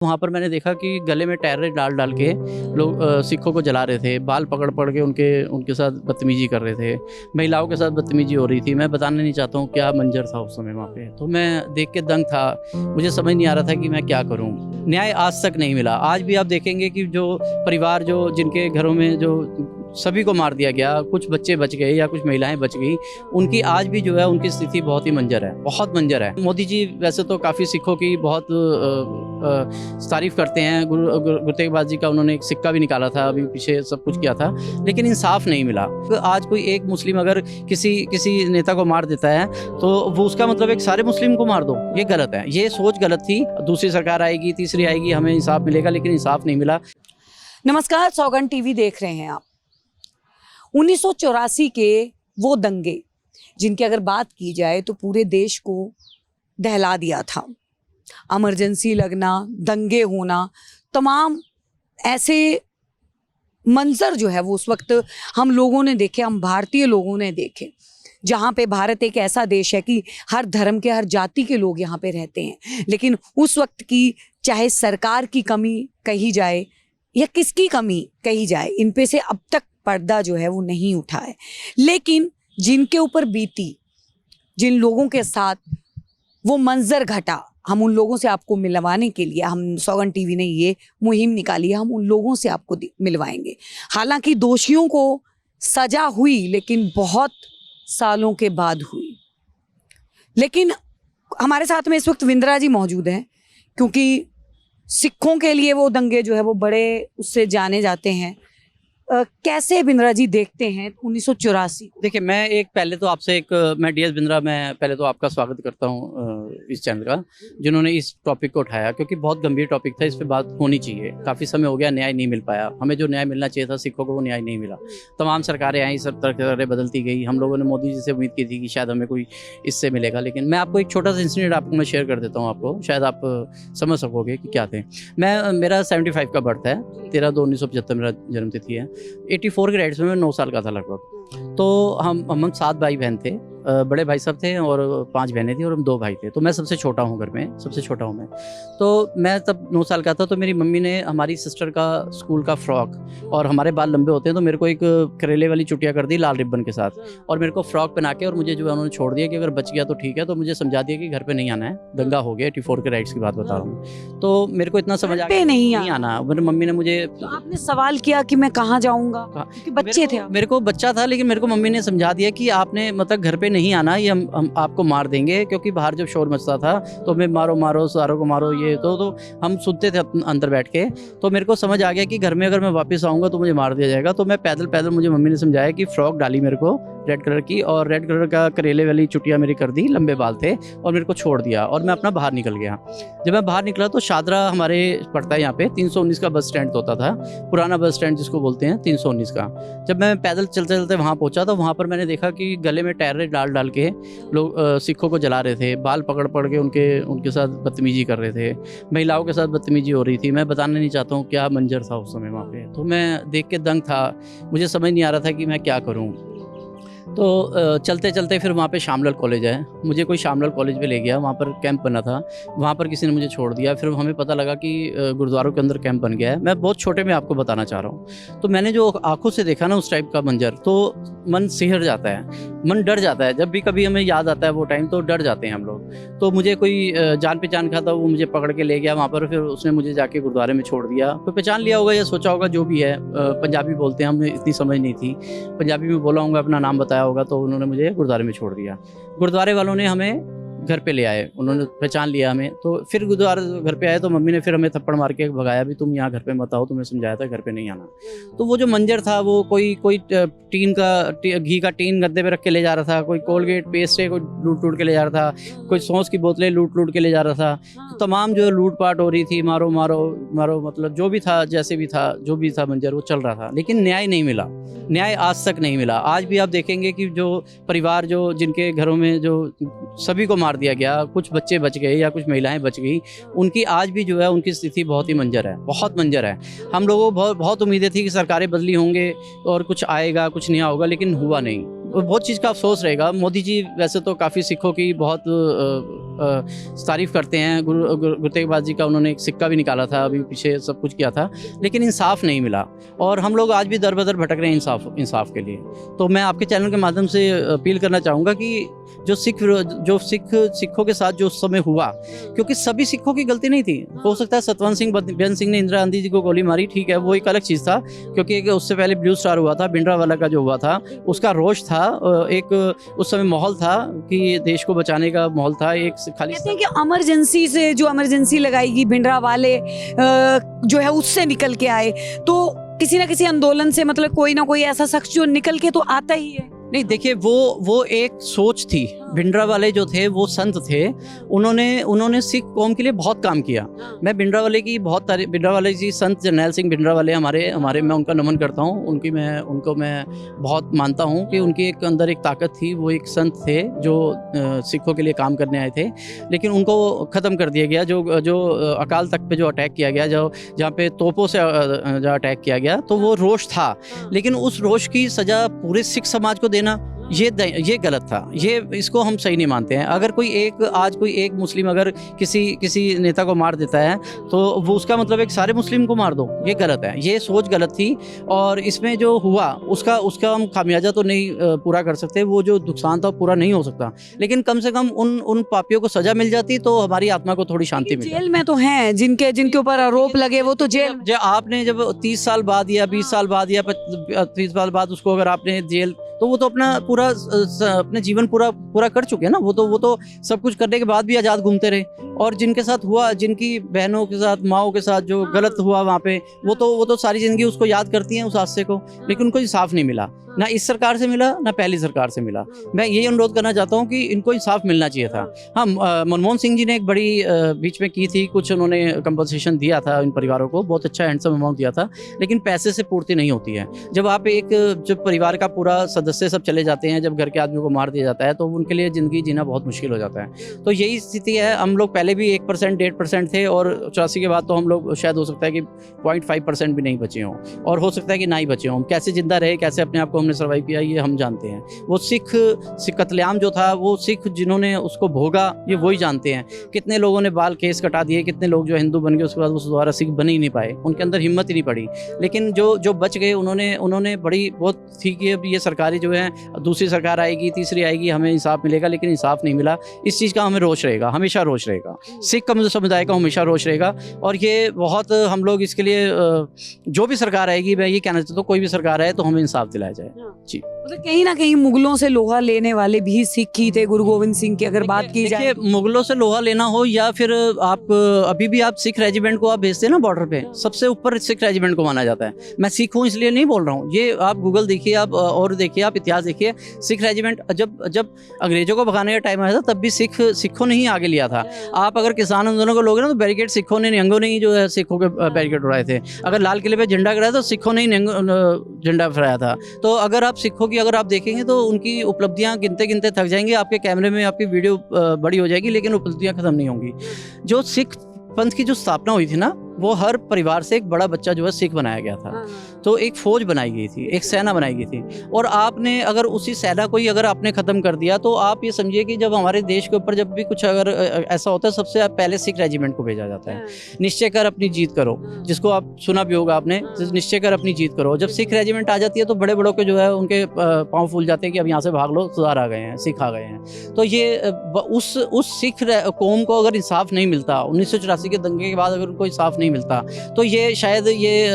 वहाँ पर मैंने देखा कि गले में टायर डाल डाल के लोग सिखों को जला रहे थे, बाल पकड़ पकड़ के उनके साथ बदतमीजी कर रहे थे, महिलाओं के साथ बदतमीजी हो रही थी। मैं बताना नहीं चाहता हूँ क्या मंजर था उस समय वहाँ पे। तो मैं देख के दंग था, मुझे समझ नहीं आ रहा था कि मैं क्या करूँ। न्याय आज तक नहीं मिला। आज भी आप देखेंगे कि जो परिवार जो जिनके घरों में जो सभी को मार दिया गया, कुछ बच्चे बच गए या कुछ महिलाएं बच गई, उनकी आज भी जो है उनकी स्थिति बहुत ही मंजर है, बहुत मंजर है। मोदी जी वैसे तो काफ़ी सिखों की बहुत तारीफ करते हैं। गुरु तेग बहादुर जी का उन्होंने एक सिक्का भी निकाला था, अभी पीछे सब कुछ किया था, लेकिन इंसाफ नहीं मिला। तो आज कोई एक मुस्लिम अगर किसी नेता को मार देता है तो वो उसका मतलब एक सारे मुस्लिम को मार दो, ये गलत है। ये सोच गलत थी। दूसरी सरकार आएगी, तीसरी आएगी, हमें इंसाफ मिलेगा, लेकिन इंसाफ नहीं मिला। नमस्कार, सौगंध टीवी देख रहे हैं आप। 1984 के वो दंगे जिनकी अगर बात की जाए तो पूरे देश को दहला दिया था। इमरजेंसी लगना, दंगे होना, तमाम ऐसे मंजर जो है वो उस वक्त हम लोगों ने देखे, हम भारतीय लोगों ने देखे, जहाँ पे भारत एक ऐसा देश है कि हर धर्म के, हर जाति के लोग यहाँ पे रहते हैं। लेकिन उस वक्त की चाहे सरकार की कमी कही जाए या किसकी कमी कही जाए, इन पे से अब तक पर्दा जो है वो नहीं उठा है। लेकिन जिनके ऊपर बीती, जिन लोगों के साथ वो मंजर घटा, हम उन लोगों से आपको मिलवाने के लिए हम सौगंध टीवी ने ये मुहिम निकाली है। हम उन लोगों से आपको मिलवाएंगे। हालांकि दोषियों को सजा हुई, लेकिन बहुत सालों के बाद हुई। लेकिन हमारे साथ में इस वक्त विंद्रा जी मौजूद हैं, क्योंकि सिखों के लिए वो दंगे जो है वो बड़े उससे जाने जाते हैं। कैसे बिंद्रा जी देखते हैं 1984? देखिए, मैं डीएस बिंद्रा, मैं पहले तो आपका स्वागत करता हूँ इस चैनल का, जिन्होंने इस टॉपिक को उठाया, क्योंकि बहुत गंभीर टॉपिक था। इस पे बात होनी चाहिए। काफ़ी समय हो गया, न्याय नहीं मिल पाया। हमें जो न्याय मिलना चाहिए था सिखों को, वो न्याय नहीं मिला। तमाम सरकारें आई, सब सरकारें बदलती गई। हम लोगों ने मोदी जी से उम्मीद की थी कि शायद हमें कोई इससे मिलेगा, लेकिन मैं आपको एक छोटा सा इंसिडेंट आपको मैं शेयर कर देता हूँ, आपको शायद आप समझ सकोगे कि क्या थे। मेरा 75 का बर्थ है, 13/2/1975 मेरा जन्म तिथि है। 84 के राइट्स में मैं 9 साल का था लगभग। तो हम 7 भाई बहन थे। बड़े भाई साहब थे और 5 बहनें थी और हम 2 भाई थे। तो मैं सबसे छोटा हूँ, घर में सबसे छोटा हूँ मैं। तो मैं तब 9 साल का था। तो मेरी मम्मी ने हमारी सिस्टर का स्कूल का फ्रॉक, और हमारे बाल लंबे होते हैं तो मेरे को एक करेले वाली चुटिया कर दी लाल रिबन के साथ, और मेरे को फ्रॉक पहना के, और मुझे जो है उन्होंने छोड़ दिया कि अगर बच गया तो ठीक है। तो मुझे समझा दिया कि घर पे नहीं आना है, दंगा हो गया। 84 के राइट्स की बात बता रहा हूँ। तो मेरे को इतना समझ आ गया नहीं आना। मेरी मम्मी ने मुझे, तो आपने सवाल किया कि मैं कहाँ जाऊँगा, क्योंकि बच्चे थे आप? मेरे को बच्चा था, लेकिन मेरे को मम्मी ने समझा दिया कि आपने मतलब घर पे नहीं आना, ये हम आपको मार देंगे। क्योंकि बाहर जब शोर मचता था तो हमें मारो मारो, सारों को मारो, ये तो हम सुनते थे अंदर बैठ के। तो मेरे को समझ आ गया कि घर में अगर मैं वापस आऊँगा तो मुझे मार दिया जाएगा। तो मैं पैदल मुझे मम्मी ने समझाया कि फ्रॉक डाली मेरे को रेड कलर की, और रेड कलर का करेले वाली चुटिया मेरी कर दी, लंबे बाल थे, और मेरे को छोड़ दिया, और मैं अपना बाहर निकल गया। जब मैं बाहर निकला तो शादरा हमारे पड़ता है यहाँ पे, 319 का बस स्टैंड होता था, पुराना बस स्टैंड जिसको बोलते हैं, 319 का। जब मैं पैदल चलते चलते वहाँ पहुँचा तो वहाँ पर मैंने देखा कि गले में टायर डाल डाल के लोग सिखों को जला रहे थे, बाल पकड़ पकड़ के उनके साथ बदतमीजी कर रहे थे, महिलाओं के साथ बदतमीजी हो रही थी। मैं बताना नहीं चाहता हूँ क्या मंजर था उस समय वहाँ पे। तो मैं देख के दंग था, मुझे समझ नहीं आ रहा था कि मैं क्या करूँ। तो चलते चलते फिर वहाँ पे शामलाल कॉलेज है, मुझे कोई शामलाल कॉलेज में ले गया। वहाँ पर कैंप बना था, वहाँ पर किसी ने मुझे छोड़ दिया। फिर हमें पता लगा कि गुरुद्वारों के अंदर कैंप बन गया है। मैं बहुत छोटे में आपको बताना चाह रहा हूँ। तो मैंने जो आंखों से देखा ना उस टाइप का मंजर, तो मन सिहर जाता है, मन डर जाता है। जब भी कभी हमें याद आता है वो टाइम तो डर जाते हैं हम लोग। तो मुझे कोई जान पहचान का था, वो मुझे पकड़ के ले गया वहाँ पर। फिर उसने मुझे जाके गुरुद्वारे में छोड़ दिया। कोई पहचान लिया होगा या सोचा होगा, जो भी है। पंजाबी बोलते हैं, हमें इतनी समझ नहीं थी। पंजाबी में बोला होगा, अपना नाम बताया होगा, तो उन्होंने मुझे गुरुद्वारे में छोड़ दिया। गुरुद्वारे वालों ने हमें घर पे ले आए, उन्होंने पहचान लिया हमें। तो फिर गुरुद्वारे घर पे आए तो मम्मी ने फिर हमें थप्पड़ मार के भगाया, भी तुम यहाँ घर पे मत आओ, तुम्हें समझाया था घर पे नहीं आना। तो वो जो मंजर था, वो कोई घी का टीन गद्दे पे रख के ले जा रहा था, कोई कोलगेट पेस्ट कोई लूट के ले जा रहा था, कोई सॉस की बोतलें लूट के ले जा रहा था। तो तमाम जो लूट पाट हो रही थी, मारो मारो मारो, मतलब जो भी था, जैसे भी था, जो भी था मंजर, वो चल रहा था। लेकिन न्याय नहीं मिला, न्याय आज तक नहीं मिला। आज भी आप देखेंगे कि जो परिवार जो जिनके घरों में जो सभी को मार दिया गया, कुछ बच्चे बच गए या कुछ महिलाएं बच गई, उनकी आज भी जो है उनकी स्थिति बहुत ही मंजर है, बहुत मंजर है। हम लोगों को बहुत उम्मीदें थी कि सरकारें बदली होंगे और कुछ आएगा, कुछ नया होगा, लेकिन हुआ नहीं। बहुत चीज़ का अफसोस रहेगा। मोदी जी वैसे तो काफ़ी सिखों की बहुत तारीफ़ करते हैं। गुरु तेग बहादुर जी का उन्होंने एक सिक्का भी निकाला था, अभी पीछे सब कुछ किया था, लेकिन इंसाफ नहीं मिला और हम लोग आज भी दर बदर भटक रहे हैं इंसाफ के लिए। तो मैं आपके चैनल के माध्यम से अपील करना चाहूँगा कि जो सिखों के साथ जो उस समय हुआ, क्योंकि सभी सिखों की गलती नहीं थी। हो सकता है सतवंत सिंह बेन सिंह ने इंदिरा गांधी जी को गोली मारी, ठीक है, वो एक अलग चीज़ था, क्योंकि उससे पहले ब्लू स्टार हुआ था, भिंडरावाला का जो हुआ था उसका रोष था, एक उस समय माहौल था कि देश को बचाने का माहौल था। एक खाली कहते हैं कि इमरजेंसी से जो इमरजेंसी लगाएगी भिंडरावाले जो है उससे निकल के आए, तो किसी ना किसी आंदोलन से मतलब कोई ना कोई ऐसा शख्स जो निकल के तो आता ही है। नहीं, देखिए वो एक सोच थी। भिंडरावाले जो थे वो संत थे, उन्होंने सिख कौम के लिए बहुत काम किया। मैं भिंडरावाले की बहुत तारीफ, भिंडरावाले जी संत जरनैल सिंह भिंडरावाले हमारे मैं उनका नमन करता हूँ। उनको मैं बहुत मानता हूँ कि उनकी एक अंदर एक ताकत थी। वो एक संत थे जो सिखों के लिए काम करने आए थे, लेकिन उनको ख़त्म कर दिया गया। जो अकाल तख्त पे जो अटैक किया गया, जहाँ पे तोपों से जो अटैक किया गया, तो वो रोष था, लेकिन उस रोष की सज़ा पूरे सिख समाज को देना ये गलत था। इसको हम सही नहीं मानते हैं। अगर आज कोई एक मुस्लिम अगर किसी नेता को मार देता है तो वो उसका मतलब एक सारे मुस्लिम को मार दो, ये गलत है। ये सोच गलत थी और इसमें जो हुआ उसका हम खामियाजा तो नहीं पूरा कर सकते। वो जो नुकसान था पूरा नहीं हो सकता, लेकिन कम से कम उन पापियों को सजा मिल जाती तो हमारी आत्मा को थोड़ी शांति मिलती। जेल में तो हैं जिनके ऊपर आरोप लगे, वो तो जेल। आपने जब 30 साल बाद या 20 साल बाद या 30 साल बाद उसको अगर आपने जेल, तो वो तो अपने जीवन पूरा कर चुके हैं ना। वो तो सब कुछ करने के बाद भी आज़ाद घूमते रहे। और जिनके साथ हुआ, जिनकी बहनों के साथ, माओं के साथ जो गलत हुआ वहाँ पे, वो तो सारी ज़िंदगी उसको याद करती हैं, उस हादसे को, लेकिन उनको इंसाफ नहीं मिला। ना इस सरकार से मिला, ना पहली सरकार से मिला। मैं यही अनुरोध करना चाहता हूँ कि इनको इंसाफ मिलना चाहिए था। हाँ, मनमोहन सिंह जी ने एक बड़ी बीच में की थी, कुछ उन्होंने कंपनसेशन दिया था इन परिवारों को, बहुत अच्छा हैंडसम अमाउंट दिया था, लेकिन पैसे से पूर्ति नहीं होती है। जब परिवार का पूरा सदस्य सब चले जाते हैं, जब घर के आदमी को मार दिया जाता है, तो उनके लिए ज़िंदगी जीना बहुत मुश्किल हो जाता है। तो यही स्थिति है। हम लोग पहले भी 1%, 1.5% थे, और 84 के बाद तो हम लोग शायद हो सकता है कि 0.5% भी नहीं बचे हों, और हो सकता है कि ना ही बचे हों। कैसे जिंदा रहे, कैसे अपने आप को हमने सर्वाइव किया, ये हम जानते हैं। वो सिख कत्लेआम जो था, वो सिख जिन्होंने उसको भोगा, ये वही जानते हैं। कितने लोगों ने बाल केस कटा दिए, कितने लोग जो हिंदू बन गए उसके बाद वो दोबारा सिख बन ही नहीं पाए, उनके अंदर हिम्मत ही नहीं पड़ी। लेकिन जो बच गए, उन्होंने बड़ी बहुत थी कि अब ये सरकारी जो है, दूसरी सरकार आएगी, तीसरी आएगी, हमें इंसाफ मिलेगा, लेकिन इंसाफ नहीं मिला। इस चीज़ का हमें रोष रहेगा, हमेशा रोष रहेगा, सिख समुदाय का हमेशा रोष रहेगा। और ये बहुत हम लोग इसके लिए जो भी सरकार आएगी, मैं ये कहना चाहता हूँ, कोई भी सरकार आए तो हमें इंसाफ दिलाया जाए। जी, मतलब कहीं ना कहीं मुगलों से लोहा लेने वाले भी सिख ही थे। गुरु गोविंद सिंह की अगर बात की जाए, मुगलों से लोहा लेना हो या फिर आप अभी भी आप सिख रेजिमेंट को आप भेजते हैं ना बॉर्डर पे, सबसे ऊपर सिख रेजिमेंट को माना जाता है। मैं सिख हूँ इसलिए नहीं बोल रहा हूँ, ये आप गूगल देखिए, आप और देखिए, आप इतिहास देखिए। सिख रेजिमेंट जब अंग्रेजों को भगाने का टाइम आया था, तब भी सिखों ने ही आगे लिया था। आप अगर किसान आंदोलन को लोगे ना, तो बैरिकेड सिखों ने, निहंगों ने ही जो है सिखों के बैरिकेड उड़ाए थे। अगर लाल किले पे झंडा गिराया तो सिखों ने ही झंडा फहराया था। तो अगर आप सिखों की अगर आप देखेंगे तो उनकी उपलब्धियां गिनते गिनते थक जाएंगे। आपके कैमरे में आपकी वीडियो बड़ी हो जाएगी, लेकिन उपलब्धियां खत्म नहीं होंगी। जो सिख पंथ की जो स्थापना हुई थी ना, वो हर परिवार से एक बड़ा बच्चा जो है सिख बनाया गया था। तो एक फौज बनाई गई थी, एक सेना बनाई गई थी। और आपने अगर उसी सेना को ही अगर आपने ख़त्म कर दिया, तो आप ये समझिए कि जब हमारे देश के ऊपर जब भी कुछ अगर ऐसा होता है, सबसे पहले सिख रेजिमेंट को भेजा जाता है। निश्चय कर अपनी जीत करो, जिसको आप सुना भी होगा आपने, निश्चय कर अपनी जीत करो। जब सिख रेजिमेंट आ जाती है तो बड़े बड़ों के जो है उनके पाँव फूल जाते हैं कि अब यहाँ से भाग लो, सुधार आ गए हैं, सिख आ गए हैं। तो ये उस सिख कौम को अगर इंसाफ नहीं मिलता, 1984 के दंगे के बाद अगर उनको इंसाफ नहीं मिलता, तो ये शायद ये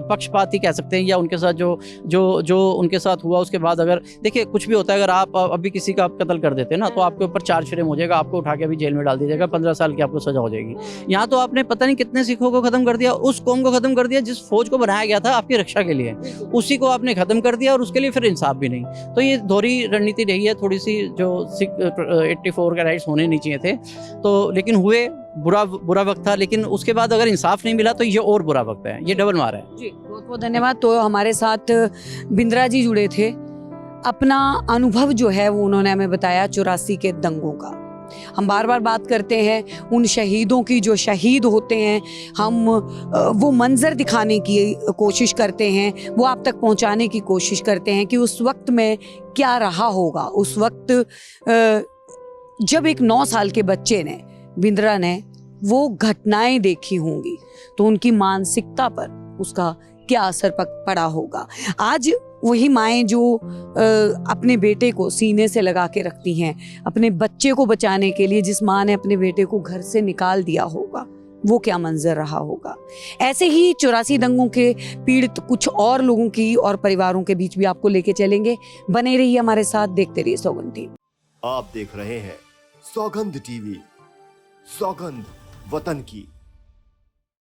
पक्षपात ही कह सकते हैं, या उनके साथ जो उनके साथ हुआ उसके बाद अगर देखिए कुछ भी होता है, अगर आप अभी किसी का आप कत्ल कर देते हैं ना, तो आपके ऊपर चार्ज फ्रेम हो जाएगा, आपको उठा के अभी जेल में डाल दिया जाएगा, 15 साल की आपको सजा हो जाएगी। यहाँ तो आपने पता नहीं कितने सिखों को खत्म कर दिया, उस कौम को खत्म कर दिया जिस फौज को बनाया गया था आपकी रक्षा के लिए, उसी को आपने खत्म कर दिया, और उसके लिए फिर इंसाफ भी नहीं। तो ये दोहरी रणनीति रही है थोड़ी सी, जो सिख 84 के राइट्स होने नहीं चाहिए थे, तो लेकिन हुए। बुरा वक्त था, लेकिन उसके बाद अगर इंसाफ नहीं मिला तो ये और बुरा वक्त है, ये डबल मार है। जी, बहुत बहुत धन्यवाद। तो हमारे साथ बिंद्रा जी जुड़े थे, अपना अनुभव जो है वो उन्होंने हमें बताया 84 के दंगों का। हम बार बार बात करते हैं उन शहीदों की जो शहीद होते हैं, हम वो मंज़र दिखाने की कोशिश करते हैं, वो आप तक पहुंचाने की कोशिश करते हैं कि उस वक्त में क्या रहा होगा। उस वक्त जब एक 9 साल के बच्चे ने, बिंद्रा ने वो घटनाएं देखी होंगी तो उनकी मानसिकता पर उसका क्या असर पड़ा होगा। आज वही माएँ जो अपने बेटे को सीने से लगा के रखती हैं, अपने बच्चे को बचाने के लिए, जिस माँ ने अपने बेटे को घर से निकाल दिया होगा, वो क्या मंजर रहा होगा। ऐसे ही 84 दंगों के पीड़ित कुछ और लोगों की और परिवारों के बीच भी आपको लेके चलेंगे। बने रहिए हमारे साथ, देखते रहिए सौगंध टीवी। आप देख रहे हैं सौगंध टीवी, सौगंध वतन की।